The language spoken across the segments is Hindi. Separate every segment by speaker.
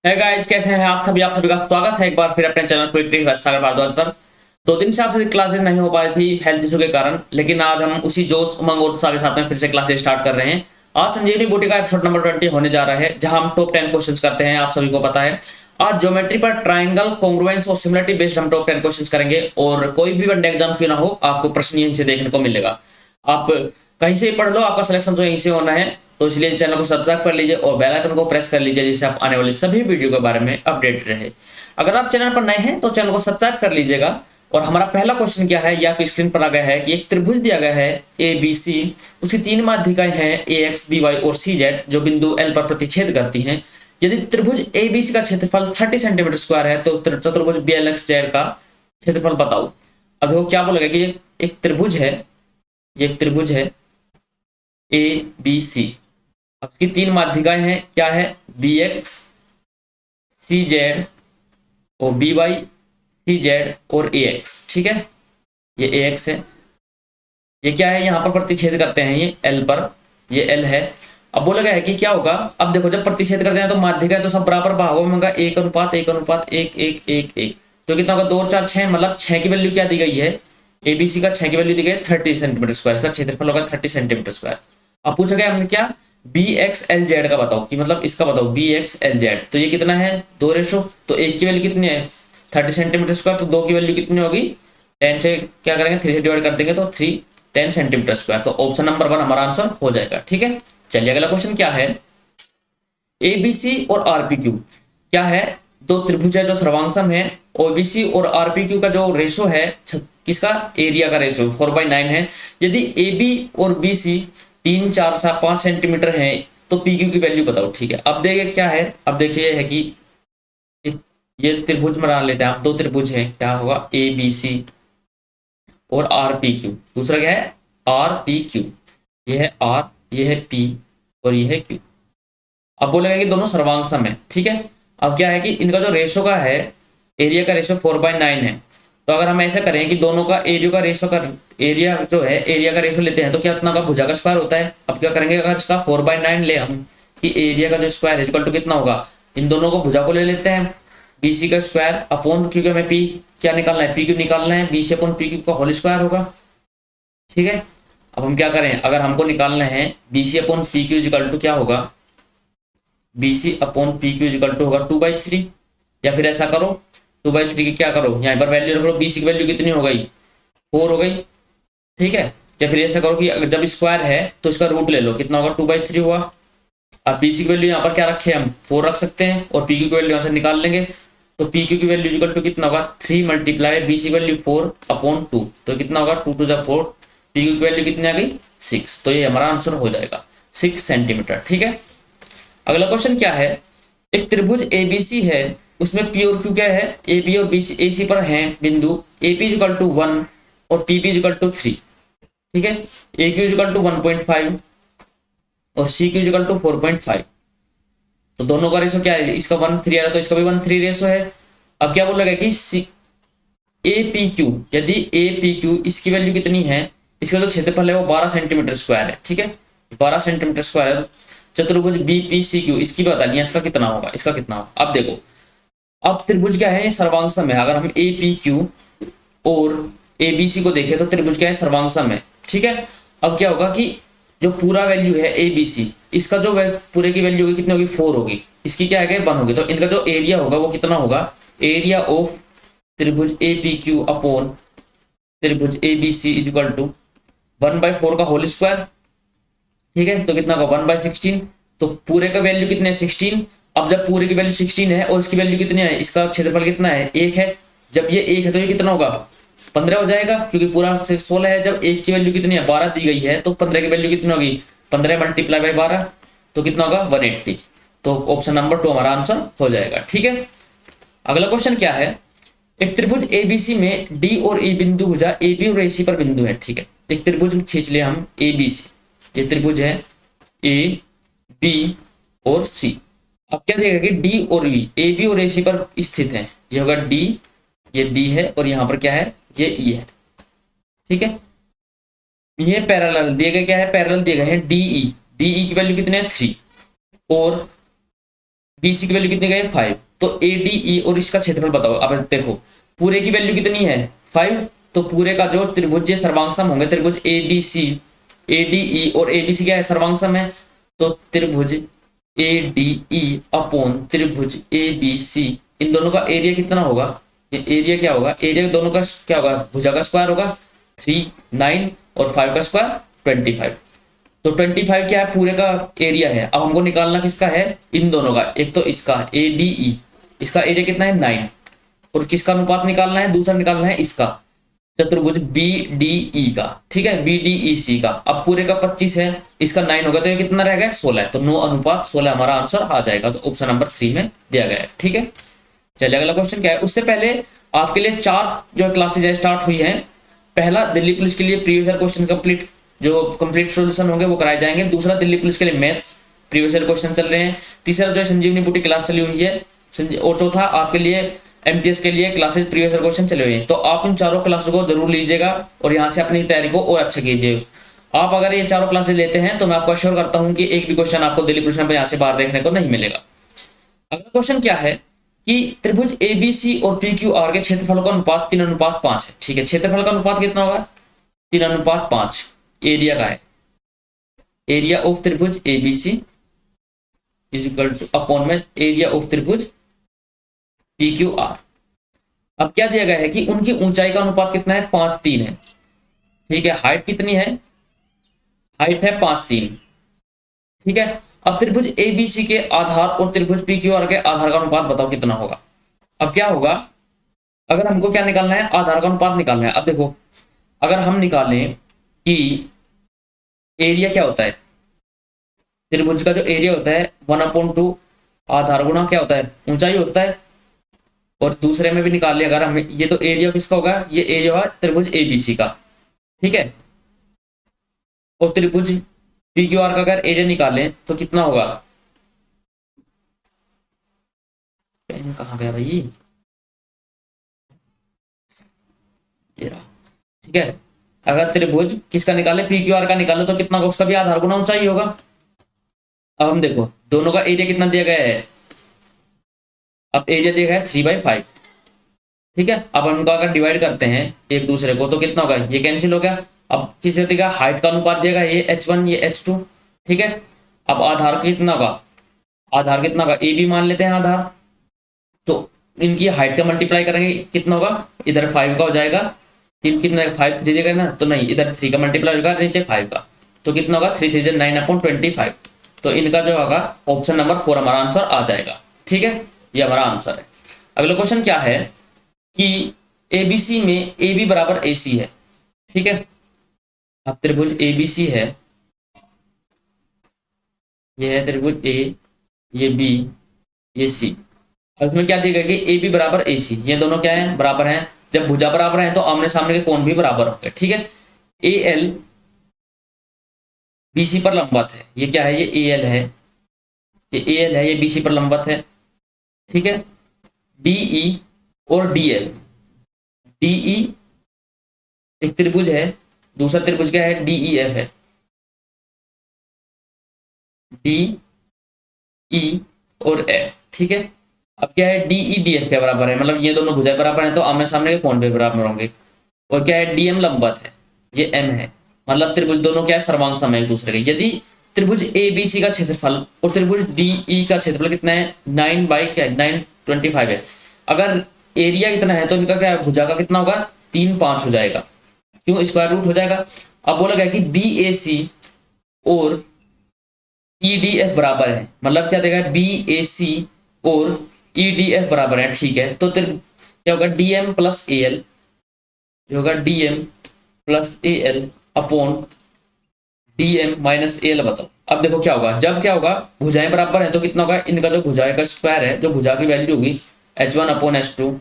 Speaker 1: है गाइस, कैसे हैं आप सभी का स्वागत है एक बार फिर अपने चैनल क्विक सागर भारद्वाज पर। 2 दिन से आपसे क्लासेस नहीं हो पा रही थी हेल्थ इशू के कारण, लेकिन आज हम उसी जोश उमंग और उत्साह के साथ में फिर से क्लासेस स्टार्ट कर रहे हैं। आज संजीवनी बूटी का एपिसोड नंबर 20 होने जा रहा है, जहां हम टॉप 10 क्वेश्चंस करते हैं। आप सभी को पता है आज ज्योमेट्री पर ट्राइंगल, कॉन्ग्रुएंस और सिमिलरिटी बेस्ड हम टॉप 10 क्वेश्चंस करेंगे। और कोई भी वनडे एग्जाम क्यों ना हो, आपको प्रश्न यहीं से देखने को मिलेगा। आप कहीं से ही पढ़ लो, आपका सिलेक्शन तो यहीं से होना है। तो इसलिए चैनल को सब्सक्राइब कर लीजिए और बेल आइकन को प्रेस कर लीजिए, जिससे आप आने वाली सभी वीडियो के बारे में अपडेट रहे। अगर आप चैनल पर नए हैं तो चैनल को सब्सक्राइब कर लीजिएगा। और हमारा पहला क्वेश्चन क्या है, ये आपकी स्क्रीन पर आ गया है कि एक त्रिभुज दिया गया है ए बी सी, उसकी 3 माध्यिकाएं हैं ए एक्स बी वाई और सी जेड, जो बिंदु एल पर प्रतिच्छेद करती हैं। यदि त्रिभुज ए बी सी का क्षेत्रफल 30 सेंटीमीटर स्क्वायर है तो चतुर्भुज बी एल एक्स जेड का क्षेत्रफल बताओ। अब देखो क्या बोलेगा कि एक त्रिभुज है, ये एक त्रिभुज है ए बी सी। अब इसकी 3 माध्यिकाएं हैं, क्या है, बी एक्स सी जेड और बी वाई सी जेड और ए एक्स। ठीक है, ये ए एक्स है, ये क्या है, यहाँ पर प्रतिच्छेद करते हैं ये एल पर, ये एल है। अब बोला गया है कि क्या होगा। अब देखो, जब प्रतिच्छेद करते हैं तो माध्यिकाएं तो सब बराबर भागों में होगा, एक अनुपात एक अनुपात एक एक एक एक। तो कितना होगा, 2 और 4 6, मतलब 6 की वैल्यू क्या दी गई है, एबीसी का 6 की वैल्यू दी गई है 30 सेंटीमीटर स्क्वायर, इसका क्षेत्रफल होगा 30 सेंटीमीटर स्क्वायर। अब पूछा गया हमने क्या, बी एक्स एल जेड का बताओ, कि मतलब इसका बताओ बी एक्स एल जेड। तो ये कितना है, 2 तो एक की वैल्यू कितनी है 30 सेंटीमीटर स्क्वायर, तो 2 की वैल्यू कितनी होगी 10 से क्या करेंगे 3 से डिवाइड कर देंगे तो 3 10 सेंटीमीटर स्क्वायर। तो ऑप्शन नंबर 1 हमारा आंसर हो जाएगा। ठीक है, चलिए अगला क्वेश्चन क्या है, एबीसी और आरपीक्यू क्या है, 2 त्रिभुज है जो सर्वांगसम है। ओबीसी और आरपीक्यू का जो रेशो है, किसका, एरिया का रेशो 4/9 है। यदि ए बी और बी सी 3 4 7 5 सेंटीमीटर है तो पी क्यू की वैल्यू बताओ। ठीक है, अब देखिए क्या है, अब देखिए है कि ये त्रिभुज बना लेते हैं आप, 2 त्रिभुज हैं, क्या होगा ए बी सी और आर पी क्यू। दूसरा क्या है आर पी क्यू, ये है आर, ये है पी और ये है क्यू। अब बोलेगा कि दोनों सर्वांग है। ठीक है, अब क्या है कि इनका जो रेशो का है, एरिया का रेशो 4/9 है। तो अगर हम ऐसा करें कि दोनों का एरिया का रेशो का एरिया जो है, एरिया का रेशो लेते हैं तो क्या इतना का भुजा का स्क्वायर होता है। अब क्या करेंगे, अगर इसका 4/9 ले हम, कि एरिया का जो स्क्वायर है इक्वल टू कितना होगा, इन दोनों को भुजा को ले लेते हैं, बीसी का स्क्वायर अपॉन, क्योंकि हमें पी क्या निकालना है, पी क्यू निकालना है, बीसी अपॉन पी क्यू का होल स्क्वायर होगा। ठीक है, अब हम क्या करें, अगर हमको निकालना है BC upon P Q equal to क्या होगा, BC upon P Q equal to होगा 2/3। या फिर ऐसा करो 2/3 की क्या करो, यहाँ पर वैल्यू रख लो, बीसी की वैल्यू कितनी हो गई 4 हो गई। ठीक है, या फिर ऐसा करो कि जब स्क्वायर है तो इसका रूट ले लो, कितना होगा 2/3 हुआ। अब बीसी की वैल्यू यहाँ पर क्या रखे, हम 4 रख सकते हैं और पी क्यू की वैल्यू यहाँ से निकाल लेंगे। तो पी क्यू की वैल्यू इक्वल टू कितना होगा 3 मल्टीप्लाई बीसी की वैल्यू 4 अपॉन 2, तो कितना होगा 2 2 जा 4, पी क्यू की वैल्यू कितनी आ गई 6। तो ये हमारा आंसर हो जाएगा 6 सेंटीमीटर। ठीक है, अगला क्वेश्चन क्या है, एक त्रिभुज एबीसी है, उसमें पी और क्यू क्या है, ए बी और बी सी ए सी पर हैं बिंदु ए पी इक्वल टू 1 और पी बी इक्वल टू 3। ठीक है, ए क्यू इक्वल टू 1.5 और सी क्यू इक्वल टू 4.5। तो दोनों का रेशो क्या है, इसका 1:3 आ रहा है तो इसका भी 1:3 रेशो है। अब क्या बोल रहा है कि सी ए पी क्यू, यदि ए पी क्यू इसकी वैल्यू कितनी है, इसका जो क्षेत्रफल है वो 12 सेंटीमीटर स्क्वायर है। ठीक है, 12 सेंटीमीटर स्क्वायर है। चतुर्भुज बी पी सी क्यू, इसकी बता दिया, इसका कितना होगा, इसका कितना होगा। अब देखो, अब त्रिभुज क्या है, ये सर्वांगसम है। अगर हम ए पी क्यू और ए बी सी को देखें तो त्रिभुज क्या है, सर्वांगसम है। ठीक है, अब क्या होगा कि जो पूरा वैल्यू है ए बी सी, इसका जो पूरे की वैल्यू होगी कितनी होगी 4 होगी, इसकी क्या है 1 होगी। तो इनका जो एरिया होगा वो कितना होगा, एरिया ऑफ त्रिभुज ए पी क्यू अपॉन त्रिभुज A B C is equal to 1/4 का होल स्क्वायर। ठीक है, तो कितना होगा 1/16। तो पूरे का वैल्यू कितने है 16। अब जब पूरे की वैल्यू 16 है और इसकी वैल्यू कितनी है, इसका क्षेत्रफल कितना है 1 है, जब ये 1 है तो ये कितना होगा 15 हो जाएगा, क्योंकि पूरा 16 है। जब 1 की वैल्यू कितनी है 12 दी गई है, तो 15 की वैल्यू कितनी होगी 15 मल्टीप्लाई बाई 12, तो कितना होगा 180। तो ऑप्शन नंबर 2 हमारा आंसर हो जाएगा। ठीक है, अगला क्वेश्चन क्या है, एक त्रिभुज एबीसी में डी और ई बिंदु भुजा ए बी और ए सी पर बिंदु है। ठीक है, एक त्रिभुज खींच लिया हम एबीसी, ये त्रिभुज है ए बी और सी। अब क्या देगा कि डी और बी ए बी और ए सी पर स्थित है, ये होगा डी, ये डी है और यहाँ पर क्या है ये ई है। ठीक है, ये पैरेलल दिए गए, क्या है पैरेलल दिए गए हैं डीई, डीई की वैल्यू कितने है 3 और BC की वैल्यू कितनी गई 5, तो ADE और इसका क्षेत्रफल बताओ। अब देखो पूरे की वैल्यू कितनी है 5, तो पूरे का जो त्रिभुज ये सर्वांग होंगे, त्रिभुज ADC ADE और ABC क्या है सर्वांग है, तो त्रिभुज ADE अपॉन त्रिभुज ABC, इन दोनों का एरिया कितना होगा, ये एरिया क्या होगा, एरिया दोनों का क्या होगा, भुजा का स्क्वायर होगा 3 9 और 5 का स्क्वायर 25। तो 25 क्या है पूरे का एरिया है। अब हमको निकालना किसका है, इन दोनों का, एक तो इसका ADE, इसका एरिया कितना है 9, और किसका अनुपात निकालना है, दूसरा निकालना है इसका चतुर्भुज BDE का, ठीक है BDEC का। अब पूरे का 25 है, इसका 9 होगा तो ये कितना रह गया 16 है, तो 9 अनुपात 16 हमारा आंसर आ जाएगा, तो ऑप्शन नंबर 3 में दिया गया है। ठीक है, चलिए अगला क्वेश्चन क्या है। उससे पहले आपके लिए 4 जो क्लासेज स्टार्ट हुई है। पहला दिल्ली पुलिस के लिए previous year question complete solution होंगे वो कराए जाएंगे। दूसरा दिल्ली पुलिस के लिए मैथ्स प्रीवियस ईयर क्वेश्चन चल रहे हैं। तीसरा जो है संजीवनी बूटी क्लास चली हुई है, और चौथा आपके लिए MTS के लिए क्लासेज प्रीवियस ईयर क्वेश्चन चले हुए हैं। तो आप इन चारों क्लासेस को जरूर लीजिएगा और यहाँ से अपनी तैयारी को और अच्छा कीजिए। आप अगर ये चारों क्लासेज लेते हैं तो मैं आपको अश्योर करता हूँ कि एक भी क्वेश्चन आपको दिल्ली पुलिस में यहाँ से बाहर देखने को नहीं मिलेगा। अगला क्वेश्चन क्या है कि त्रिभुज ABC और PQR के क्षेत्रफल का अनुपात 3:5 है। ठीक है, क्षेत्रफल का अनुपात कितना होगा 3:5, एरिया का है, एरिया ऑफ त्रिभुज ABC is equal two upon में एरिया ऑफ त्रिभुज PQR। अब क्या दिया गया है कि उनकी ऊंचाई का अनुपात कितना है 5:3 है। ठीक है, हाइट कितनी है, हाइट है 5:3। ठीक है, अब त्रिभुज ABC के आधार और त्रिभुज PQR के आधार का अनुपात बताओ कितना होगा। अब क्या होगा, अगर हमको क्या निकालना है, आधार का अनुपात निकालना है। अब देखो अगर हम निकालें कि एरिया क्या होता है, त्रिभुज का जो एरिया होता है 1/2 आधार गुणा क्या होता है ऊंचाई होता है, और दूसरे में भी निकाल लिया अगर हम, ये तो एरिया किसका होगा, ये एरिया होगा त्रिभुज ABC का। ठीक है, और त्रिभुज PQR का अगर एरिया निकालें तो कितना होगा, कहाँ गया भाई ये रहा। ठीक है, अगर त्रिभुज किसका निकाले PQR का निकाले तो कितना, उसका भी आधार गुना ऊंचाई होगा। अब हम देखो दोनों का एरिया कितना दिया गया है, अब एरिया दिया गया है 3/5। ठीक है, अब हम उनका अगर डिवाइड करते हैं एक दूसरे को तो कितना होगा, ये कैंसिल हो गया। अब किसी देगा हाइट का अनुपात देगा, ये H1 ये H2। ठीक है, अब आधार कितना होगा, आधार कितना होगा AB मान लेते हैं आधार, तो इनकी हाइट का मल्टीप्लाई करेंगे कितना होगा, इधर 5 का हो जाएगा, 3 कितना 5 3 देगा ना, तो नहीं इधर 3 का मल्टीप्लाई होगा नीचे 5 का, तो कितना होगा 3 3 9/25। तो इनका जो होगा ऑप्शन नंबर 4 हमारा आंसर आ जाएगा। ठीक है, ये हमारा आंसर है। अगला क्वेश्चन क्या है कि ABC में AB बराबर AC है। ठीक है, अब त्रिभुज ABC है, ये है त्रिभुज A, ये B, ये C। अब इसमें क्या दिया गया कि AB बराबर AC, ये दोनों क्या है बराबर हैं। जब भुजा बराबर है तो आमने सामने के कोण भी बराबर होंगे। ठीक है, AL BC पर लंबवत है, ये क्या है, ये AL है, ये AL है, ये BC पर लंबवत है। ठीक है, DE और DL, DE एक त्रिभुज है, दूसरा त्रिभुज क्या है DEF है, DE और F। ठीक है, अब क्या है DE DF के बराबर है, मतलब ये दोनों भुजाएं बराबर हैं तो आमने सामने के कोण भी बराबर होंगे। और क्या है DM लंबवत है, ये M है, मतलब त्रिभुज दोनों क्या है सर्वांग सम है एक दूसरे के। यदि त्रिभुज ABC का क्षेत्रफल और त्रिभुज DE का क्षेत्रफल कितना है 9/25 है, अगर एरिया इतना है तो इनका क्या है भुजा का कितना होगा 3/5 हो जाएगा, क्यों स्क्वायर रूट हो जाएगा। अब बोला गया कि BAC और EDF बराबर है, मतलब क्या देगा BAC और EDF बराबर है। ठीक है, तो क्या होगा DM प्लस AL, जो होगा DM plus AL upon DM minus AL। बताओ अब देखो क्या होगा, जब क्या होगा भुजाएं बराबर है तो कितना होगा, इनका जो भुजाएं का स्क्वायर है, जो भुजा की वैल्यू होगी H1 अपॉन H2।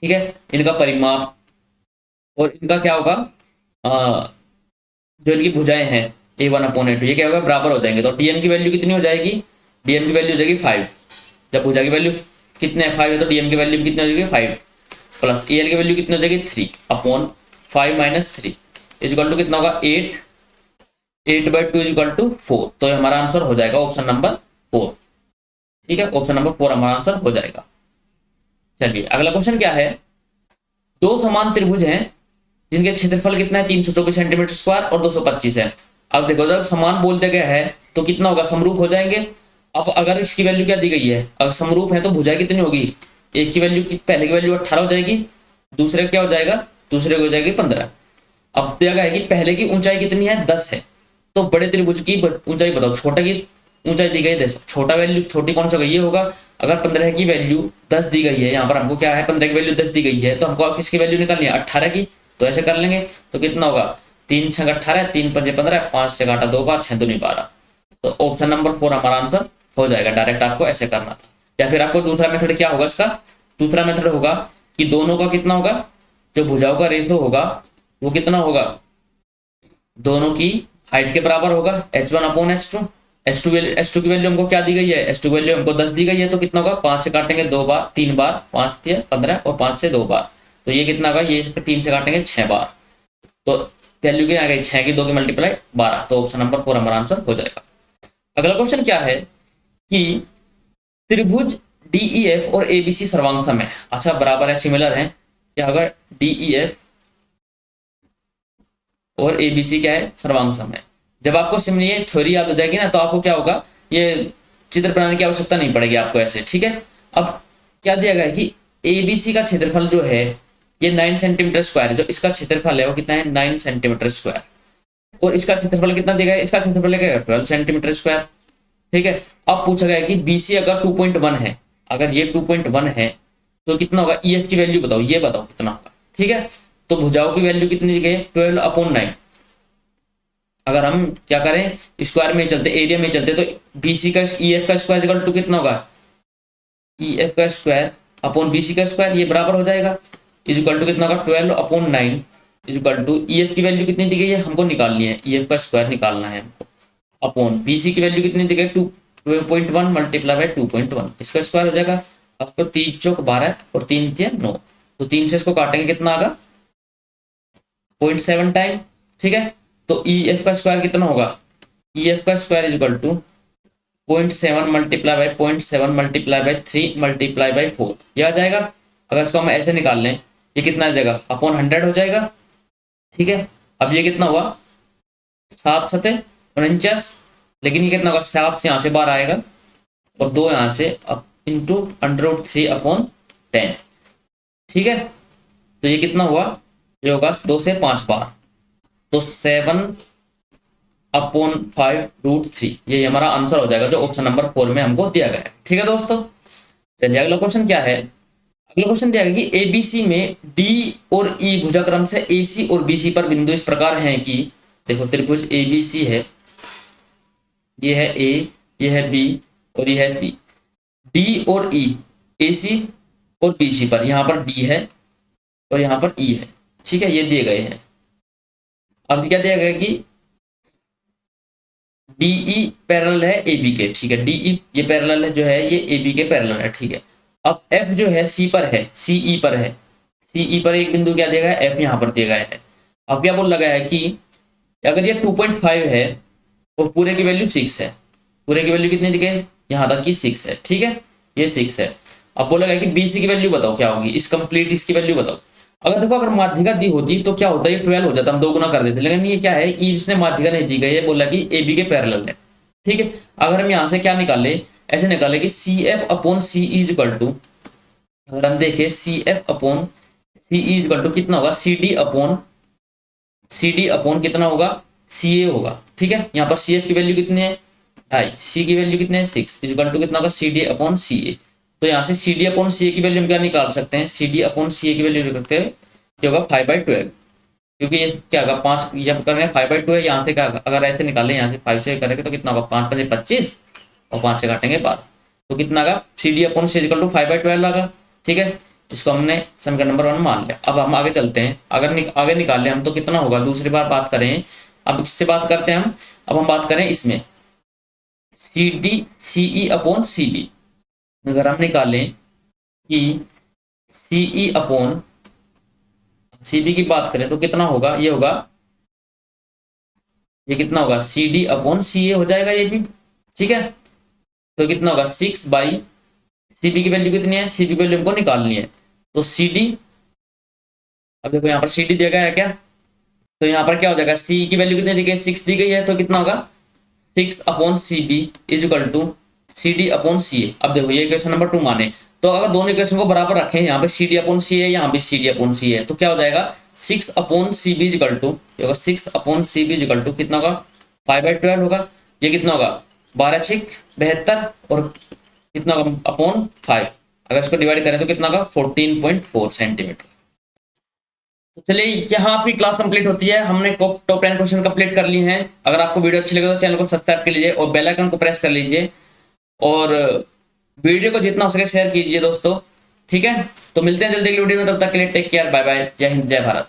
Speaker 1: ठीक है, इनका परिमाप और इनका क्या होगा जो इनकी भुजाएं हैं A1 अपॉन A2, ये क्या होगा बराबर हो जाएंगे। तो DM की वैल्यू कितनी हो जाएगी, DM की वैल्यू हो जाएगी 5। जब भुजा की वैल्यू कितने 5 है तो DM की वैल्यू कितनी हो जाएगी 5, प्लस AL की वैल्यू कितनी हो जाएगी 3 upon 5 minus 3 is equal to कितना होगा 8, 8/2 इज इक्वल टू 4। तो हमारा आंसर हो जाएगा ऑप्शन नंबर 4। ठीक है, ऑप्शन नंबर 4 हमारा आंसर हो जाएगा। चलिए अगला क्वेश्चन क्या है, दो समान त्रिभुज हैं जिनके क्षेत्रफल कितना है 324 सेंटीमीटर स्क्वायर और 225 है। अब देखो जब समान बोल दिया गया है तो कितना होगा, समरूप हो जाएंगे। अब अगर इसकी वैल्यू क्या दी गई है, अगर समरूप है तो भुजाएं कितनी होगी, एक की वैल्यू की पहले की वैल्यू 18 हो जाएगी, दूसरे क्या हो जाएगा, दूसरे को हो जाएगी 15। अब दिया गया है कि पहले की ऊंचाई कितनी है 10 है, तो बड़े त्रिभुज की ऊंचाई बताओ। छोटे की ऊंचाई दी गई है 10, छोटा वैल्यू छोटी कौन सा ये होगा। अगर 15 की वैल्यू 10 दी गई है, यहाँ पर हमको क्या है 15 की वैल्यू 10 दी गई है, तो हमको किसकी वैल्यू निकालनी है 18 की। तो ऐसे कर लेंगे तो कितना होगा 3 छंग 18, 3 पंजे 15, 5 से काटा 2 बार, 6 दूनी 12। तो ऑप्शन नंबर 4 हमारा आंसर हो जाएगा। डायरेक्ट आपको ऐसे करना था। या फिर आपको दूसरा मेथड क्या होगा इसका, दूसरा मेथड होगा कि दोनों का कितना होगा, जो भुजाओं का रेशो होगा वो कितना होगा, दोनों की हाइट के बराबर होगा, h1/h2। h2 की वैल्यू हमको क्या दी गई है, h2 की वैल्यू हमको 10 दी गई है, तो कितना होगा 5 से काटेंगे 2 बार, 3 बार, 5 से 15 और 5 से 2 बार, तो ये कितना होगा, ये 3 से काटेंगे 6 बार, तो वैल्यू क्या आ गई 6 की 2 की मल्टीप्लाई 12। तो ऑप्शन नंबर 4 हमारा आंसर हो जाएगा। अगला क्वेश्चन क्या है कि त्रिभुज DEF और ABC सर्वांग सम है। अच्छा बराबर है, सिमिलर है। क्या होगा, DEF और ABC क्या है, सर्वांग सम है। जब आपको सिमिलर ये थ्योरी याद हो जाएगी ना, तो आपको क्या होगा, ये चित्र बनाने की आवश्यकता नहीं पड़ेगी आपको ऐसे। ठीक है, अब क्या दिया गया है कि ABC का क्षेत्रफल जो है ये 9 सेंटीमीटर स्क्वायर है। जो इसका क्षेत्रफल है वो कितना है 9 सेंटीमीटर स्क्वायर, और इसका क्षेत्रफल कितना दिया गया है, इसका क्षेत्रफल क्या 12 सेंटीमीटर स्क्वायर। ठीक है, अब पूछा गया है कि BC अगर 2.1 है, अगर ये 2.1 है तो कितना होगा, EF की वैल्यू बताओ, ये बताओ कितना होगा। ठीक है, तो भुजाओं की वैल्यू कितनी दी गई है 12/9। अगर हम क्या करें, स्क्वायर में चलते, एरिया में चलते, तो BC का EF का स्क्वायर इक्वल टू कितना होगा, EF का स्क्वायर अपॉन BC का स्क्वायर, ये बराबर हो जाएगा, इज इक्वल टू कितना होगा 12/9 इज इक्वल टू EF की वैल्यू कितनी दी गई है, हमको निकालनी है, EF का स्क्वायर निकालना है हमको, अपॉन BC की वैल्यू कितनी दी गई 2.1 मल्टीप्लाई बाय 2.1, इसका स्क्वायर हो जाएगा। आपको 3 चौक 12 और 3 3 9, तो 3 से इसको काटेंगे कितना आएगा 0.7 टाइम। ठीक है, तो EF का स्क्वायर कितना होगा, EF का square is equal to 0.7 multiply by 0.7 multiply by 3 multiply by 4, यह आ जाएगा। अगर इसको हम ऐसे निकाल लें, ये कितना आ जाएगा अपॉन 100 हो जाएगा। ठीक है, अब ये कितना हुआ 7 सते 49, लेकिन ये कितना होगा 7 से यहाँ से 12 आएगा और 2 यहाँ से इंटू √3/10। ठीक है, तो ये कितना हुआ, ये होगा 2 से 5 बार, तो 7/5√3, ये हमारा आंसर हो जाएगा जो ऑप्शन नंबर 4 में हमको दिया गया है। ठीक है दोस्तों, चलिए अगला क्वेश्चन क्या है। अगला क्वेश्चन दिया गया कि ABC में D और E भुजाक्रम से AC और BC पर बिंदु इस प्रकार हैं कि, देखो त्रिभुज ABC है, ये है A, ये है B और ये है C। D और E AC और BC पर, यहाँ पर D है और यहाँ पर E है। ठीक है, ये दिए गए हैं। अब क्या दिया गया कि DE पैरेलल है AB के। ठीक है, DE ये पैरेलल है जो है, ये AB के पैरेलल है। ठीक है, अब F जो है C पर है, CE पर है, CE पर एक बिंदु क्या दिया गया है, F यहाँ पर दिया गया है। अब क्या बोल लगा है कि अगर ये 2.5 है और पूरे की वैल्यू 6 है, पूरे की वैल्यू कितनी दी गई है, यहाँ तक की 6 है। ठीक है, ये 6 है। अब बोला गया कि BC की वैल्यू बताओ क्या होगी, इस कंप्लीट इसकी वैल्यू बताओ। अगर देखो अगर माध्यिका दी होती तो क्या होता है, ये 12 हो जाता, हम 2 गुना कर देते, लेकिन ये क्या है, इसने माध्यिका नहीं दी गई है, बोला कि AB के पैरेलल है। ठीक है, अगर हम यहाँ से क्या निकाले, ऐसे निकाले कि CF/CE इज इक्वल टू, अगर हम देखें CF/CE इज इक्वल टू कितना होगा, CD अपॉन कितना होगा, CA होगा। ठीक है, यहाँ पर CF की वैल्यू कितनी है 2.5, C की वैल्यू कितनी है 6, इज इक्वल टू कितना होगा CD/CA। तो यहाँ से CD/CA की वैल्यू हम क्या निकाल सकते हैं, CD/CA की वैल्यू लिख सकते हैं, ये होगा 5/12, क्योंकि ये क्या होगा 5, जब कर रहे हैं 5/2 है, यहाँ से क्या अगर ऐसे निकालें, यहाँ से 5 से करेंगे तो कितना होगा 5 5 25 और 5 से काटेंगे 12, तो कितना आएगा CD/CA इक्वल टू 5/12 आएगा। ठीक है, इसको हमने समीकरण नंबर 1 मान लिया। अब हम आगे चलते हैं, अगर आगे निकाल लें हम तो कितना होगा, दूसरी बार बात करें, अब इससे बात करते हैं हम। अब हम बात करें इसमें CE/CB, अगर हम निकालें कि CE/CB की बात करें तो कितना होगा, ये होगा, ये कितना होगा CD/CA हो जाएगा ये भी। ठीक है, तो कितना होगा 6/CB की वैल्यू कितनी है, CB की वैल्यू हमको निकालनी है। तो CD, अब देखो यहाँ पर CD दिया गया है क्या, तो यहाँ पर क्या हो जाएगा, C की वैल्यू कितनी दी गई है, 6 दी गई है, तो कितना होगा 6/CB is equal to CD/CA। अब देखो ये इक्वेशन नंबर 2 माने, तो अगर दोनों इक्वेशन को बराबर रखें, यहाँ पे CD/CA है, यहाँ पे CD/CA है, तो क्या हो जाएगा 6/CB is equal to, 6/CB is equal to कितना होगा 5/12 होगा। ये कितना होगा 12×6 = 72 और कितना होगा अपॉन 5, अगर इसको डिवाइड करें तो कितना होगा 14.4 सेंटीमीटर। तो चलिए यहाँ आपकी क्लास कंप्लीट होती है, हमने टॉप 10 क्वेश्चन कंप्लीट कर लिए हैं। अगर आपको वीडियो अच्छी लगे तो चैनल को सब्सक्राइब कर लीजिए और बेल आइकन को प्रेस कर लीजिए और वीडियो को जितना हो सके शेयर कीजिए दोस्तों, ठीक है। तो मिलते हैं जल्दी अगली वीडियो में, तब तक के लिए टेक केयर, बाय बाय, जय हिंद, जय भारत।